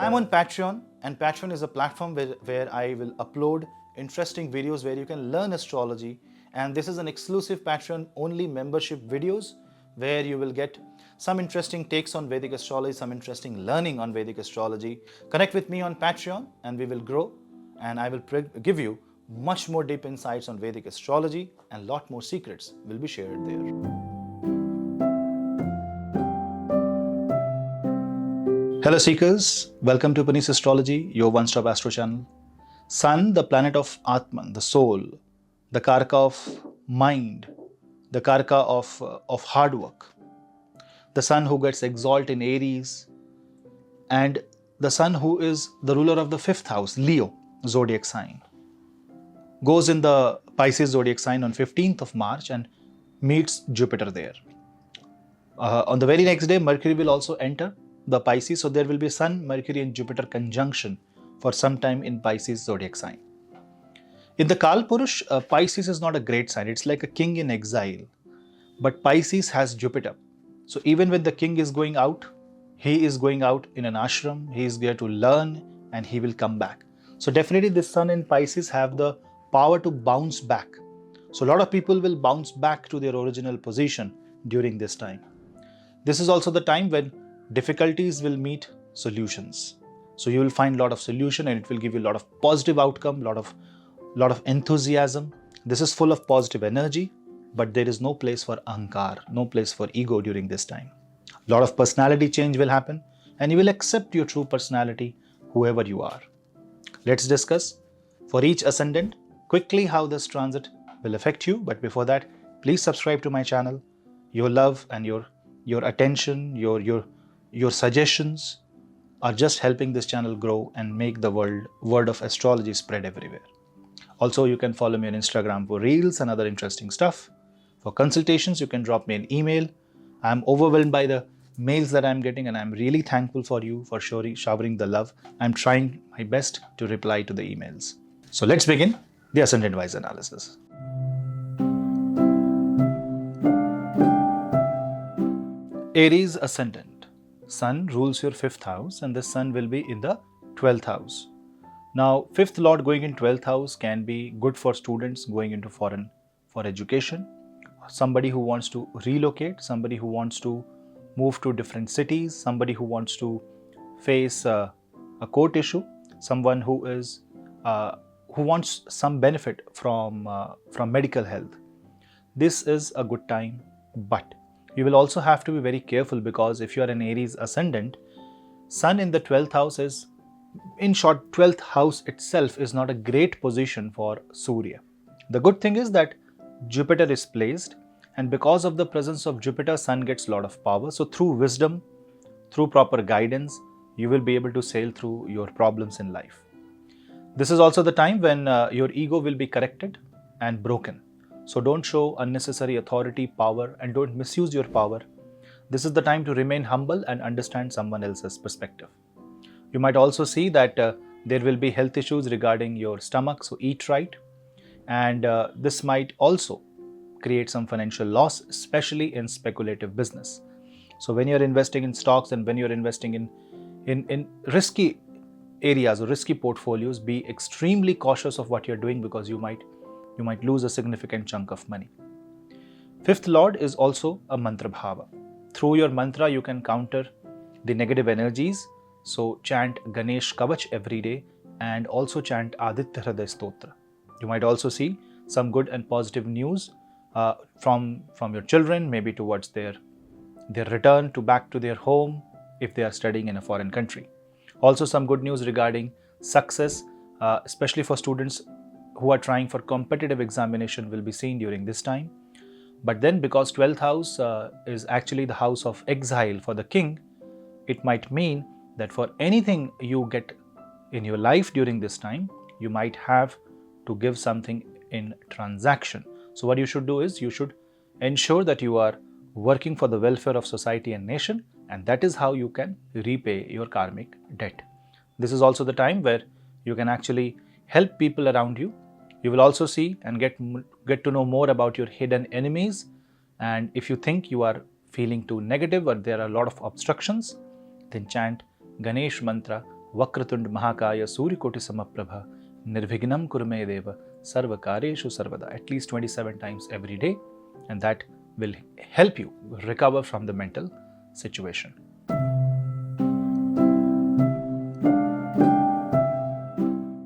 I'm on Patreon, and Patreon is a platform where I will upload interesting videos where you can learn astrology. And this is an exclusive Patreon only membership videos where you will get some interesting takes on Vedic astrology, some interesting learning on Vedic astrology. Connect with me on Patreon and we will grow, and I will give you much more deep insights on Vedic astrology, and lot more secrets will be shared there. Hello seekers, welcome to Punneit Astrology, your one-stop astro channel. Sun, the planet of Atman, the soul, the karka of mind, the karka of hard work, the sun who gets exalted in Aries, and the sun who is the ruler of the 5th house, Leo, zodiac sign, goes in the Pisces zodiac sign on 15th of March and meets Jupiter there. On the very next day, Mercury will also enter the Pisces, so there will be Sun, Mercury and Jupiter conjunction for some time in Pisces zodiac sign. In the Kalpurush, Pisces is not a great sign. It's like a king in exile. But Pisces has Jupiter. So even when the king is going out, he is going out in an ashram, he is there to learn and he will come back. So definitely this Sun in Pisces have the power to bounce back. So a lot of people will bounce back to their original position during this time. This is also the time when difficulties will meet solutions. So you will find a lot of solution and it will give you a lot of positive outcome, lot of enthusiasm. This is full of positive energy, but there is no place for ahankar, no place for ego during this time. A lot of personality change will happen and you will accept your true personality, whoever you are. Let's discuss for each ascendant quickly how this transit will affect you. But before that, please subscribe to my channel. Your love and your attention, your suggestions are just helping this channel grow and make the word of astrology spread everywhere. Also, you can follow me on Instagram for reels and other interesting stuff. For consultations, you can drop me an email. I'm overwhelmed by the mails that I'm getting and I'm really thankful for you for showering the love. I'm trying my best to reply to the emails. So let's begin the ascendant-wise analysis. Aries ascendant. Sun rules your 5th house and the Sun will be in the 12th house. Now, 5th Lord going in 12th house can be good for students going into foreign for education, somebody who wants to relocate, somebody who wants to move to different cities, somebody who wants to face a court issue, someone who wants some benefit from medical health. This is a good time, but you will also have to be very careful because if you are an Aries ascendant, Sun in the 12th house is, in short, 12th house itself is not a great position for Surya. The good thing is that Jupiter is placed, and because of the presence of Jupiter, Sun gets a lot of power. So through wisdom, through proper guidance, you will be able to sail through your problems in life. This is also the time when your ego will be corrected and broken. So don't show unnecessary authority, power, and don't misuse your power. This is the time to remain humble and understand someone else's perspective. You might also see that there will be health issues regarding your stomach, so eat right. And this might also create some financial loss, especially in speculative business. So when you're investing in stocks and when you're investing in risky areas or risky portfolios, be extremely cautious of what you're doing because you might lose a significant chunk of money. 5th Lord is also a mantra bhava. Through your mantra, you can counter the negative energies. So chant Ganesh Kavach every day and also chant Aditya Hriday Stotra. You might also see some good and positive news from your children, maybe towards their return back to their home if they are studying in a foreign country. Also some good news regarding success, especially for students who are trying for competitive examination will be seen during this time. But then because 12th house is actually the house of exile for the king, it might mean that for anything you get in your life during this time, you might have to give something in transaction. So what you should do is you should ensure that you are working for the welfare of society and nation, and that is how you can repay your karmic debt. This is also the time where you can actually help people around you. You will also see and get to know more about your hidden enemies, and if you think you are feeling too negative or there are a lot of obstructions, then chant Ganesh mantra Vakratund Mahakaya Suryakoti Samaprabha Nirvignam Kurume Deva Sarvakareshu Sarvada, at least 27 times every day, and that will help you recover from the mental situation.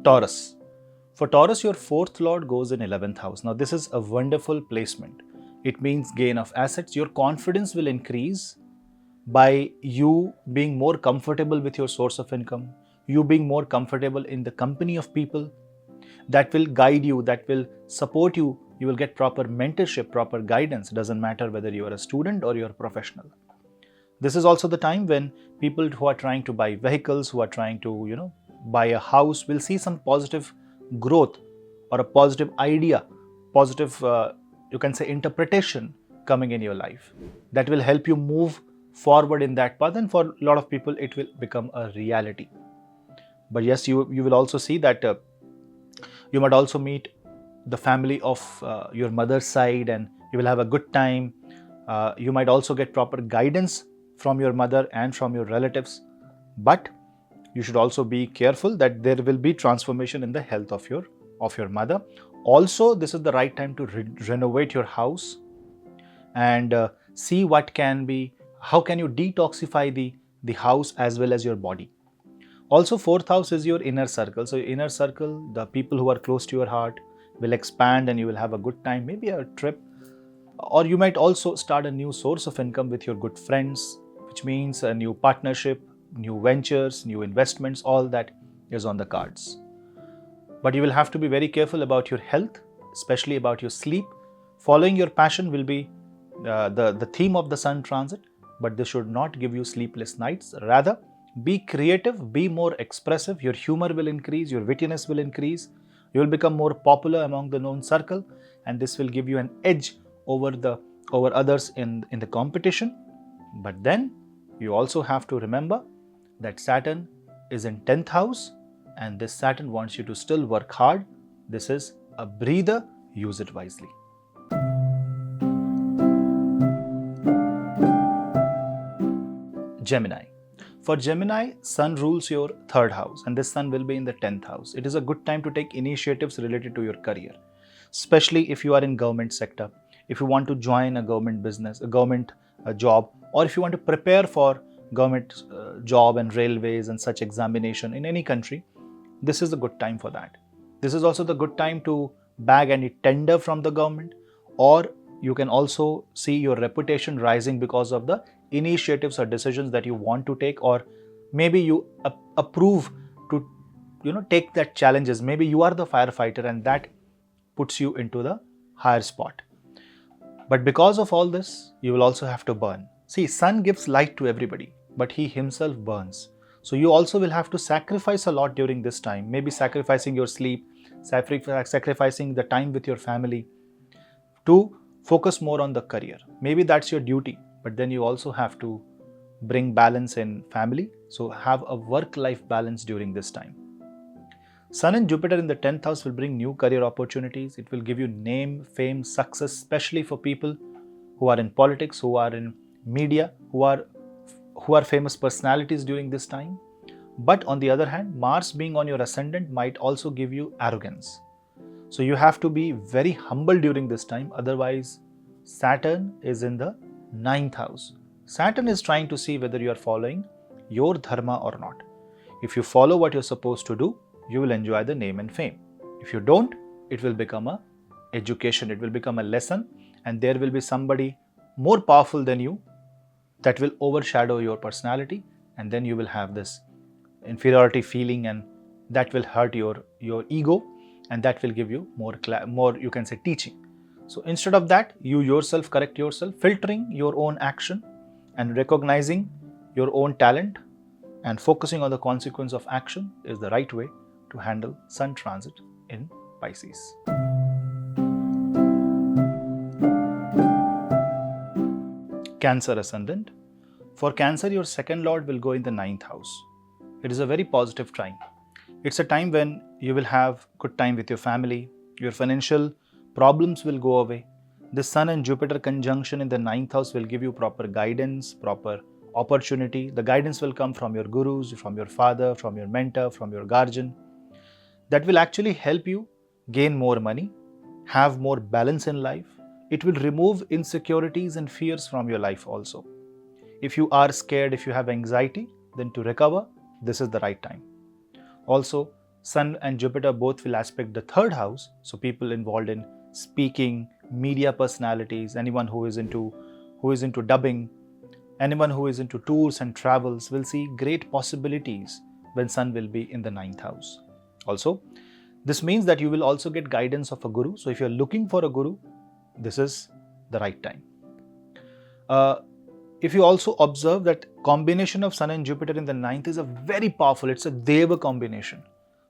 Taurus. For Taurus, your 4th lord goes in 11th house. Now, this is a wonderful placement. It means gain of assets. Your confidence will increase by you being more comfortable with your source of income, you being more comfortable in the company of people that will guide you, that will support you. You will get proper mentorship, proper guidance. It doesn't matter whether you are a student or you are a professional. This is also the time when people who are trying to buy vehicles, who are trying to, buy a house, will see some positive growth or a positive idea, positive, you can say, interpretation coming in your life. That will help you move forward in that path, and for a lot of people, it will become a reality. But yes, you will also see that you might also meet the family of your mother's side, and you will have a good time. You might also get proper guidance from your mother and from your relatives, but you should also be careful that there will be transformation in the health of your mother. Also, this is the right time to renovate your house and see what can be, how can you detoxify the house as well as your body. Also, 4th house is your inner circle. So, your inner circle, the people who are close to your heart, will expand and you will have a good time, maybe a trip. Or you might also start a new source of income with your good friends, which means a new partnership, new ventures, new investments, all that is on the cards. But you will have to be very careful about your health, especially about your sleep. Following your passion will be the theme of the sun transit, but this should not give you sleepless nights. Rather, be creative, be more expressive, your humor will increase, your wittiness will increase, you will become more popular among the known circle, and this will give you an edge over others in the competition. But then you also have to remember that Saturn is in 10th house, and this Saturn wants you to still work hard. This is a breather, use it wisely. Gemini. For Gemini, Sun rules your 3rd house, and this Sun will be in the 10th house. It is a good time to take initiatives related to your career, especially if you are in government sector, if you want to join a government business, a government job, or if you want to prepare for government job and railways and such examination in any country. This is a good time for that. This is also the good time to bag any tender from the government, or you can also see your reputation rising because of the initiatives or decisions that you want to take, or maybe you approve to take that challenges. Maybe you are the firefighter and that puts you into the higher spot. But because of all this, you will also have to burn. See, sun gives light to everybody, but he himself burns. So you also will have to sacrifice a lot during this time, maybe sacrificing your sleep, sacrificing the time with your family to focus more on the career. Maybe that's your duty, but then you also have to bring balance in family. So have a work-life balance during this time. Sun and Jupiter in the 10th house will bring new career opportunities. It will give you name, fame, success, especially for people who are in politics, who are in media, who are famous personalities during this time. But on the other hand, Mars being on your ascendant might also give you arrogance. So you have to be very humble during this time. Otherwise, Saturn is in the 9th house. Saturn is trying to see whether you are following your dharma or not. If you follow what you're supposed to do, you will enjoy the name and fame. If you don't, it will become a education, it will become a lesson, and there will be somebody more powerful than you that will overshadow your personality, and then you will have this inferiority feeling, and that will hurt your ego, and that will give you more you can say teaching. So instead of that, you yourself correct yourself, filtering your own action and recognizing your own talent and focusing on the consequence of action is the right way to handle Sun transit in Pisces. Cancer ascendant. For Cancer, your 2nd lord will go in the 9th house. It is a very positive time. It's a time when you will have good time with your family, your financial problems will go away. The Sun and Jupiter conjunction in the 9th house will give you proper guidance, proper opportunity. The guidance will come from your gurus, from your father, from your mentor, from your guardian. That will actually help you gain more money, have more balance in life. It will remove insecurities and fears from your life also. If you are scared, if you have anxiety, then to recover, this is the right time. Also, Sun and Jupiter both will aspect the third house. So people involved in speaking, media personalities, anyone who is into dubbing, anyone who is into tours and travels will see great possibilities when Sun will be in the ninth house. Also, this means that you will also get guidance of a guru. So if you're looking for a guru, this is the right time. If you also observe that combination of Sun and Jupiter in the ninth is a very powerful, it's a Deva combination.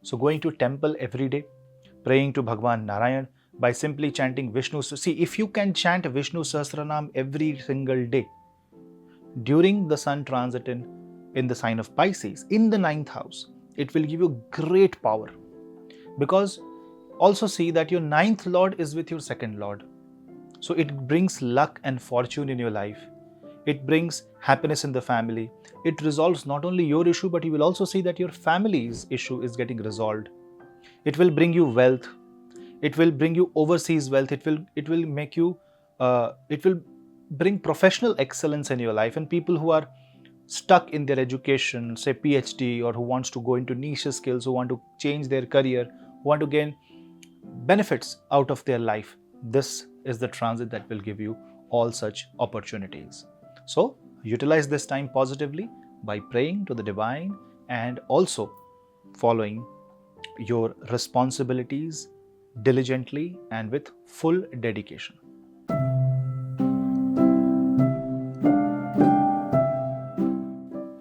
So going to temple every day, praying to Bhagwan Narayan by simply chanting Vishnu. See, if you can chant Vishnu Sahasranam every single day during the Sun transit in the sign of Pisces, in the ninth house, it will give you great power. Because also see that your ninth lord is with your second lord. So it brings luck and fortune in your life. It brings happiness in the family. It resolves not only your issue, but you will also see that your family's issue is getting resolved. It will bring you wealth. It will bring you overseas wealth. It will make you, it will bring professional excellence in your life. And people who are stuck in their education, say PhD, or who wants to go into niche skills, who want to change their career, who want to gain benefits out of their life, this is the transit that will give you all such opportunities. So utilize this time positively by praying to the divine and also following your responsibilities diligently and with full dedication.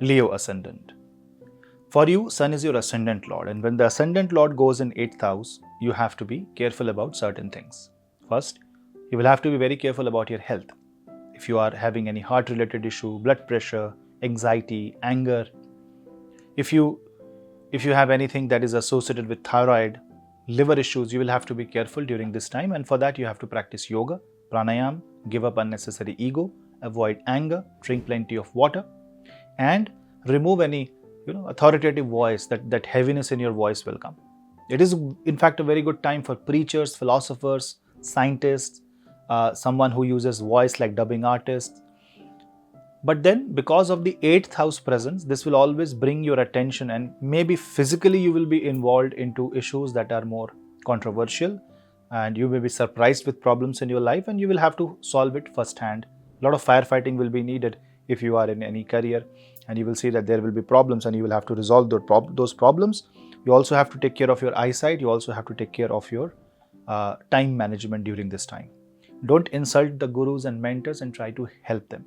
Leo Ascendant. For you, Sun is your Ascendant Lord, and when the Ascendant Lord goes in 8th house, you have to be careful about certain things. First, you will have to be very careful about your health. If you are having any heart-related issue, blood pressure, anxiety, anger, if you have anything that is associated with thyroid, liver issues, you will have to be careful during this time, and for that you have to practice yoga, pranayam, give up unnecessary ego, avoid anger, drink plenty of water, and remove any authoritative voice, that heaviness in your voice will come. It is in fact a very good time for preachers, philosophers, scientists, someone who uses voice like dubbing artists. But then because of the 8th house presence, this will always bring your attention, and maybe physically you will be involved into issues that are more controversial, and you may be surprised with problems in your life and you will have to solve it firsthand. A lot of firefighting will be needed if you are in any career, and you will see that there will be problems and you will have to resolve those problems. You also have to take care of your eyesight. You also have to take care of your time management during this time. Don't insult the gurus and mentors and try to help them.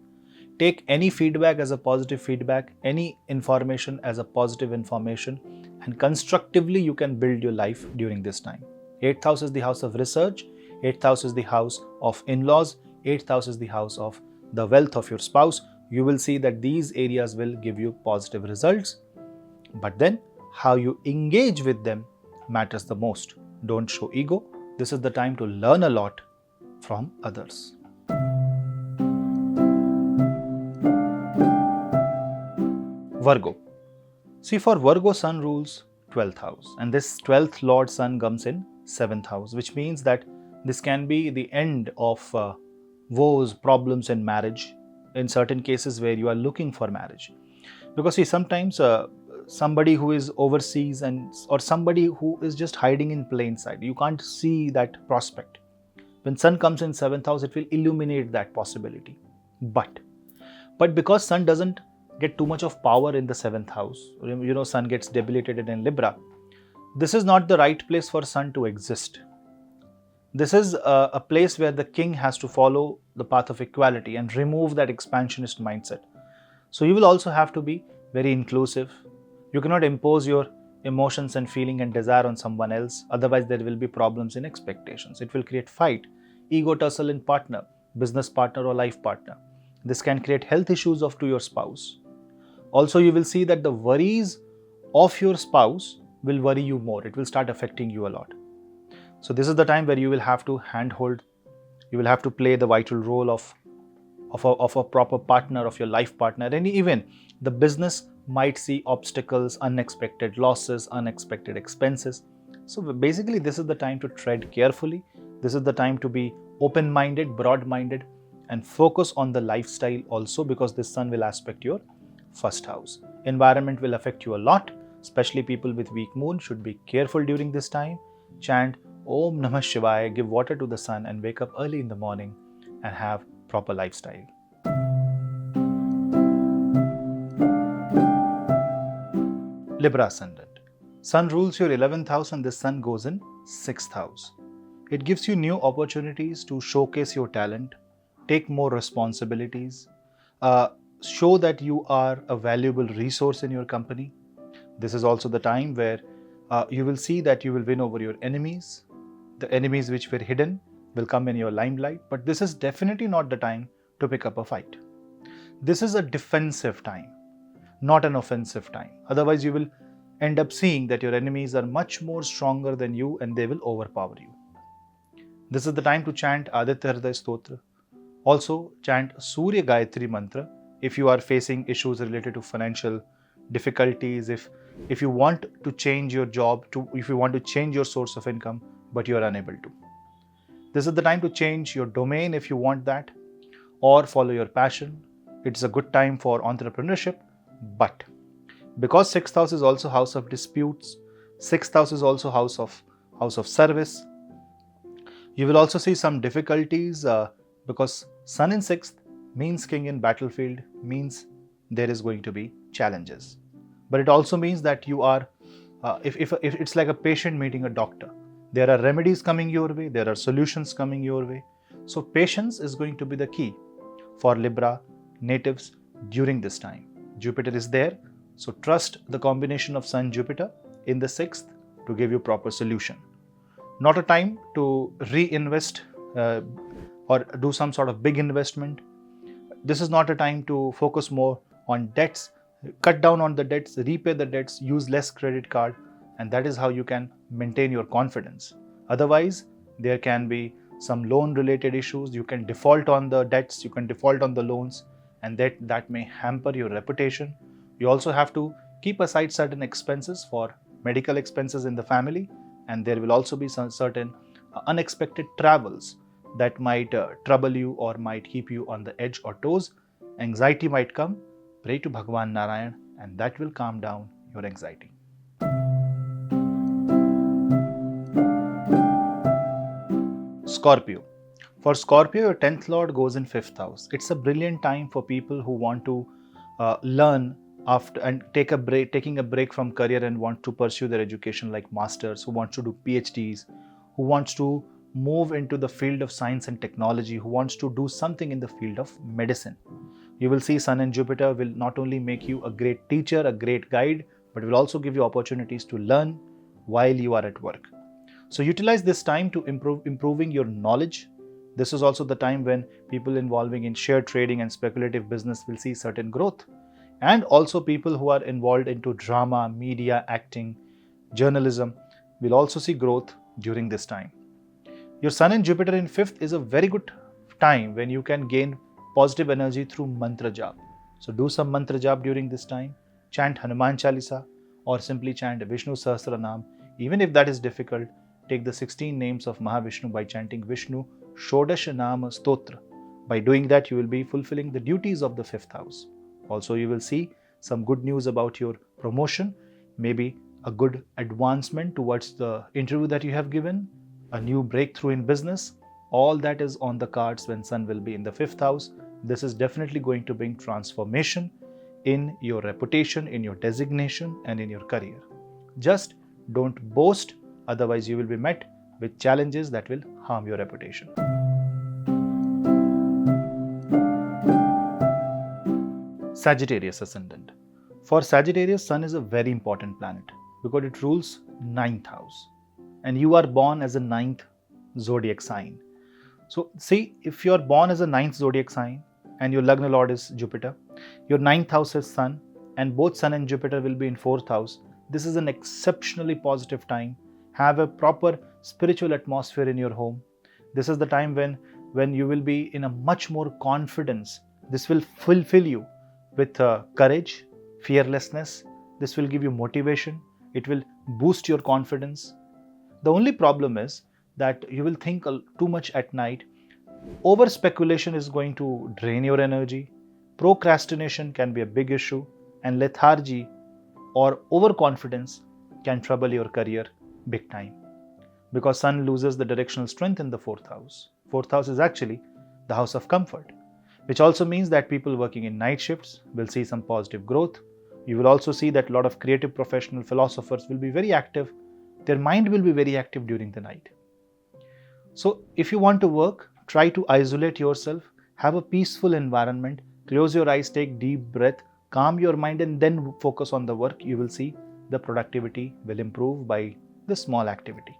Take any feedback as a positive feedback, any information as a positive information, and constructively you can build your life during this time. 8th house is the house of research, 8th house is the house of in-laws, 8th house is the house of the wealth of your spouse. You will see that these areas will give you positive results. But then how you engage with them matters the most. Don't show ego. This is the time to learn a lot from others. Virgo. See, for Virgo, Sun rules 12th house, and this 12th Lord Sun comes in 7th house, which means that this can be the end of woes, problems in marriage, in certain cases where you are looking for marriage. Because see, sometimes somebody who is overseas or somebody who is just hiding in plain sight, you can't see that prospect. When Sun comes in 7th house, it will illuminate that possibility. But because Sun doesn't get too much of power in the 7th house, Sun gets debilitated in Libra, this is not the right place for Sun to exist. This is a place where the king has to follow the path of equality and remove that expansionist mindset. So you will also have to be very inclusive. You cannot impose your emotions and feeling and desire on someone else. Otherwise, there will be problems in expectations. It will create fight, ego tussle in partner, business partner or life partner. This can create health issues to your spouse. Also, you will see that the worries of your spouse will worry you more. It will start affecting you a lot. So this is the time where you will have to handhold, you will have to play the vital role of of a proper partner, of your life partner, and even the business might see obstacles, unexpected losses, unexpected expenses. So basically, this is the time to tread carefully. This is the time to be open-minded, broad-minded, and focus on the lifestyle also, because this sun will aspect your first house. Environment will affect you a lot, especially people with weak moon should be careful during this time. Chant Om Namah Shivaya, give water to the sun, and wake up early in the morning and have proper lifestyle. Libra Ascendant. Sun rules your 11th house and this sun goes in 6th house. It gives you new opportunities to showcase your talent, take more responsibilities, show that you are a valuable resource in your company. This is also the time where you will see that you will win over your enemies. The enemies which were hidden will come in your limelight, but this is definitely not the time to pick up a fight. This is a defensive time, not an offensive time. Otherwise, you will end up seeing that your enemies are much more stronger than you and they will overpower you. This is the time to chant Aditya Hriday Stotra. Also, chant Surya Gayatri Mantra if you are facing issues related to financial difficulties, if you want to change your job, if you want to change your source of income, but you are unable to. This is the time to change your domain if you want that, or follow your passion. It's a good time for entrepreneurship, but because 6th house is also house of disputes, 6th house is also house of service, you will also see some difficulties because sun in 6th means king in battlefield, means there is going to be challenges. But it also means that you are, if it's like a patient meeting a doctor, there are remedies coming your way, there are solutions coming your way. So patience is going to be the key for Libra natives during this time. Jupiter is there, so trust the combination of Sun Jupiter in the 6th to give you proper solution. Not a time to reinvest or do some sort of big investment. This is not a time to focus more on debts. Cut down on the debts, repay the debts, use less credit card, and that is how you can maintain your confidence. Otherwise, there can be some loan related issues. You can default on the debts, you can default on the loans, and that may hamper your reputation. You also have to keep aside certain expenses for medical expenses in the family, and there will also be some certain unexpected travels that might trouble you or might keep you on the edge or toes. Anxiety might come. Pray to Bhagwan Narayan and that will calm down your anxiety. Scorpio. For Scorpio, your 10th lord goes in 5th house. It's a brilliant time for people who want to learn after and taking a break from career and want to pursue their education like masters, who want to do PhDs, who wants to move into the field of science and technology, who wants to do something in the field of medicine. You will see Sun and Jupiter will not only make you a great teacher, a great guide, but will also give you opportunities to learn while you are at work. So utilize this time to improving your knowledge. This is also the time when people involving in share trading and speculative business will see certain growth. And also people who are involved into drama, media, acting, journalism will also see growth during this time. Your Sun and Jupiter in 5th is a very good time when you can gain positive energy through mantra jap. So do some mantra jap during this time. Chant Hanuman Chalisa or simply chant Vishnu Sahasranam. Even if that is difficult, take the 16 names of Mahavishnu by chanting Vishnu Shodash Nama Stotra. By doing that, you will be fulfilling the duties of the 5th house. Also, you will see some good news about your promotion, maybe a good advancement towards the interview that you have given, a new breakthrough in business. All that is on the cards when Sun will be in the 5th house. This is definitely going to bring transformation in your reputation, in your designation, and in your career. Just don't boast, otherwise you will be met with challenges that will harm your reputation. Sagittarius Ascendant. For Sagittarius, Sun is a very important planet because it rules 9th house. And you are born as a 9th zodiac sign. So see, if you are born as a 9th zodiac sign and your Lagna Lord is Jupiter, your 9th house is Sun, and both Sun and Jupiter will be in 4th house, this is an exceptionally positive time. Have a proper spiritual atmosphere in your home. This is the time when when you will be in a much more confidence. This will fulfill you with courage, fearlessness. This will give you motivation. It will boost your confidence. The only problem is that you will think too much at night. Over speculation is going to drain your energy. Procrastination can be a big issue, and lethargy or overconfidence can trouble your career big time, because Sun loses the directional strength in the fourth house. Fourth house is actually the house of comfort, which also means that people working in night shifts will see some positive growth. You will also see that a lot of creative professional philosophers will be very active. Their mind will be very active during the night. So if you want to work, try to isolate yourself, have a peaceful environment, close your eyes, take deep breath, calm your mind, and then focus on the work. You will see the productivity will improve by the small activity.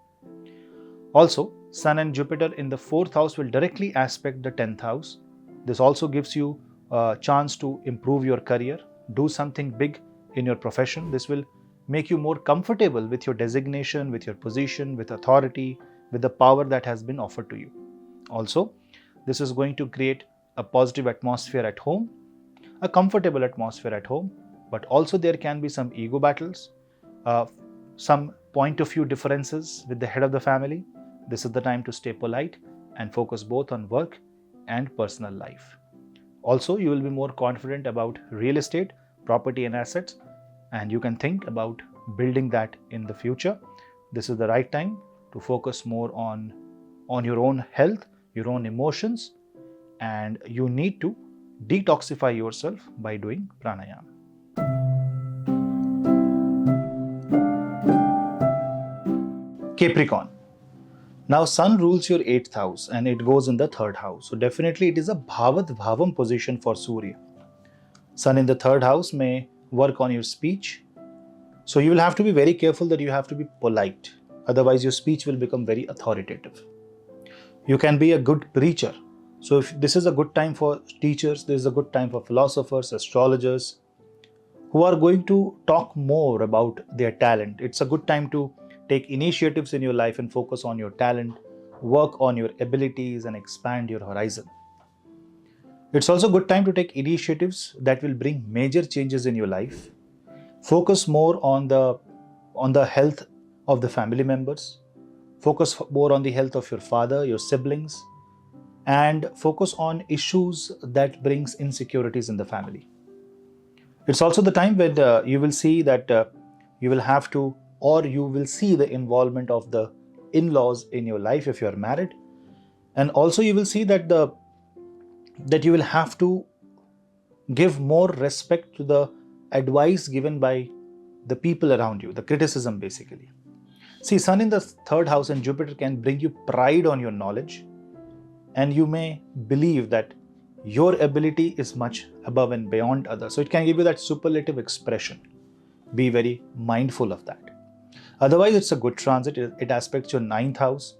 Also, Sun and Jupiter in the fourth house will directly aspect the 10th house. This also gives you a chance to improve your career, do something big in your profession. This will make you more comfortable with your designation, with your position, with authority, with the power that has been offered to you. Also, this is going to create a positive atmosphere at home, a comfortable atmosphere at home, but also there can be some ego battles, some point of view differences with the head of the family. This is the time to stay polite and focus both on work and personal life. Also, you will be more confident about real estate, property and assets, and you can think about building that in the future. This is the right time to focus more on your own health, your own emotions, and you need to detoxify yourself by doing pranayama. Capricorn. Now Sun rules your 8th house and it goes in the 3rd house. So definitely it is a Bhavat Bhavam position for Surya. Sun in the 3rd house may work on your speech. So you will have to be very careful that you have to be polite. Otherwise your speech will become very authoritative. You can be a good preacher. So if this is a good time for teachers, this is a good time for philosophers, astrologers who are going to talk more about their talent. It's a good time to take initiatives in your life and focus on your talent, work on your abilities and expand your horizon. It's also a good time to take initiatives that will bring major changes in your life. Focus more on the health of the family members. Focus more on the health of your father, your siblings, and focus on issues that brings insecurities in the family. It's also the time when you will see that you will have to, or you will see the involvement of the in-laws in your life if you are married. And also you will see that you will have to give more respect to the advice given by the people around you, the criticism basically. See, Sun in the 3rd house and Jupiter can bring you pride on your knowledge, and you may believe that your ability is much above and beyond others. So it can give you that superlative expression. Be very mindful of that. Otherwise, it's a good transit. It aspects your 9th house.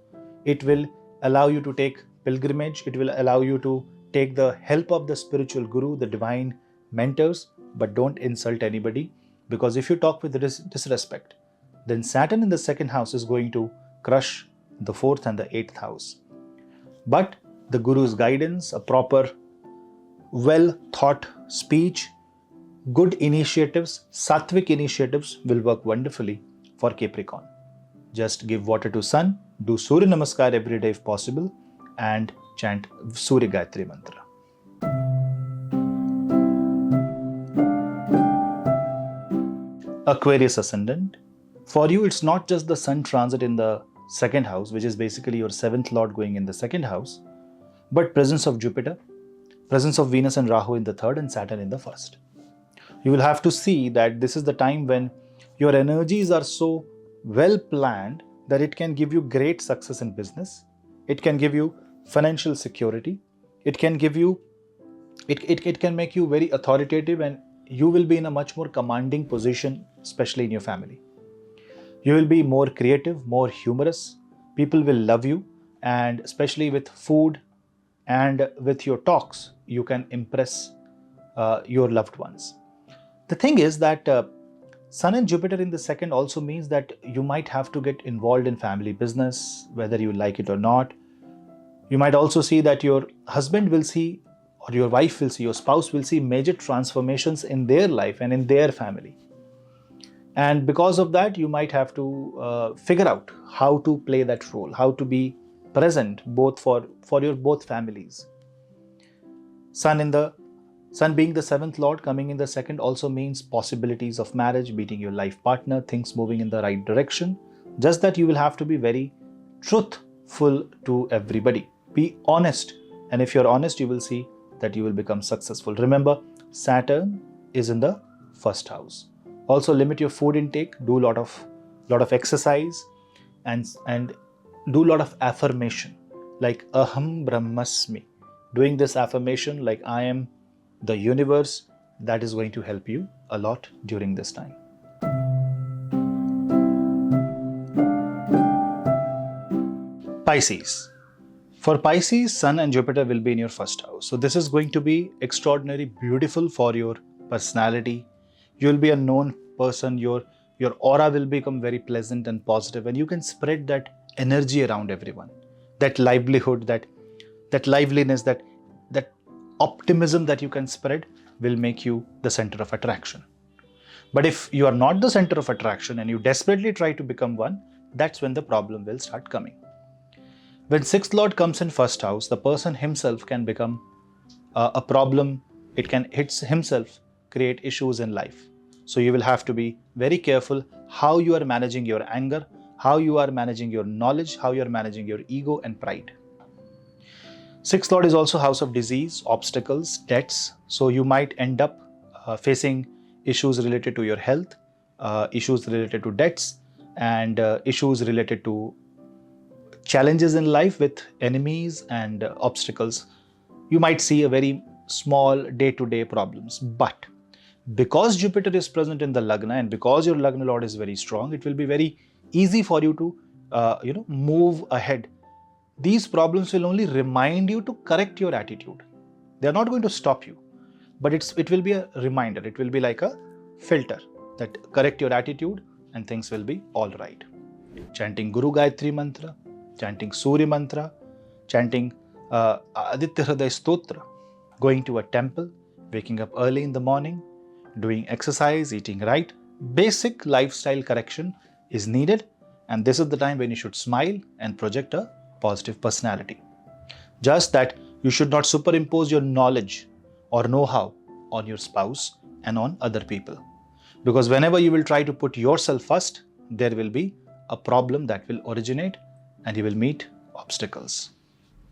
It will allow you to take pilgrimage. It will allow you to take the help of the spiritual guru, the divine mentors, but don't insult anybody, because if you talk with disrespect, then Saturn in the 2nd house is going to crush the 4th and the 8th house. But the guru's guidance, a proper, well thought speech, good initiatives, sattvic initiatives will work wonderfully for Capricorn. Just give water to Sun, do Surya Namaskar every day if possible, and chant Surya Gayatri Mantra. Aquarius Ascendant. For you, it's not just the Sun transit in the 2nd house, which is basically your 7th lord going in the 2nd house, but presence of Jupiter, presence of Venus and Rahu in the 3rd and Saturn in the 1st. You will have to see that this is the time when your energies are so well planned that it can give you great success in business. It can give you financial security. It can give you, it can make you very authoritative, and you will be in a much more commanding position, especially in your family. You will be more creative, more humorous. People will love you, and especially with food and with your talks, you can impress your loved ones. The thing is that Sun and Jupiter in the 2nd also means that you might have to get involved in family business, whether you like it or not. You might also see that your husband will see, or your wife will see, your spouse will see major transformations in their life and in their family. And because of that, you might have to figure out how to play that role, how to be present both for your both families. Sun being the seventh lord coming in the second also means possibilities of marriage, meeting your life partner, things moving in the right direction. Just that you will have to be very truthful to everybody. Be honest. And if you're honest, you will see that you will become successful. Remember, Saturn is in the first house. Also limit your food intake, do a lot of exercise, and do a lot of affirmation like Aham Brahmasmi. Doing this affirmation like I am the universe, that is going to help you a lot during this time. Pisces. For Pisces, Sun and Jupiter will be in your first house. So this is going to be extraordinarily beautiful for your personality. You will be a known person. Your aura will become very pleasant and positive, and you can spread that energy around everyone. That livelihood, that liveliness, that optimism that you can spread will make you the center of attraction. But if you are not the center of attraction and you desperately try to become one, that's when the problem will start coming. When sixth lord comes in first house, the person himself can become a problem. It can himself create issues in life. So you will have to be very careful how you are managing your anger, how you are managing your knowledge, how you are managing your ego and pride. Sixth lord is also house of disease, obstacles, debts. So you might end up facing issues related to your health, issues related to debts, and issues related to challenges in life with enemies and obstacles. You might see a very small day-to-day problems. But because Jupiter is present in the Lagna and because your Lagna lord is very strong, it will be very easy for you to move ahead. These problems will only remind you to correct your attitude. They are not going to stop you, but it will be a reminder. It will be like a filter that correct your attitude and things will be all right. Chanting Guru Gayatri Mantra, chanting Surya Mantra, chanting Aditya Hriday Stotra, going to a temple, waking up early in the morning, doing exercise, eating right. Basic lifestyle correction is needed, and this is the time when you should smile and project a positive personality. Just that you should not superimpose your knowledge or know-how on your spouse and on other people. Because whenever you will try to put yourself first, there will be a problem that will originate and you will meet obstacles.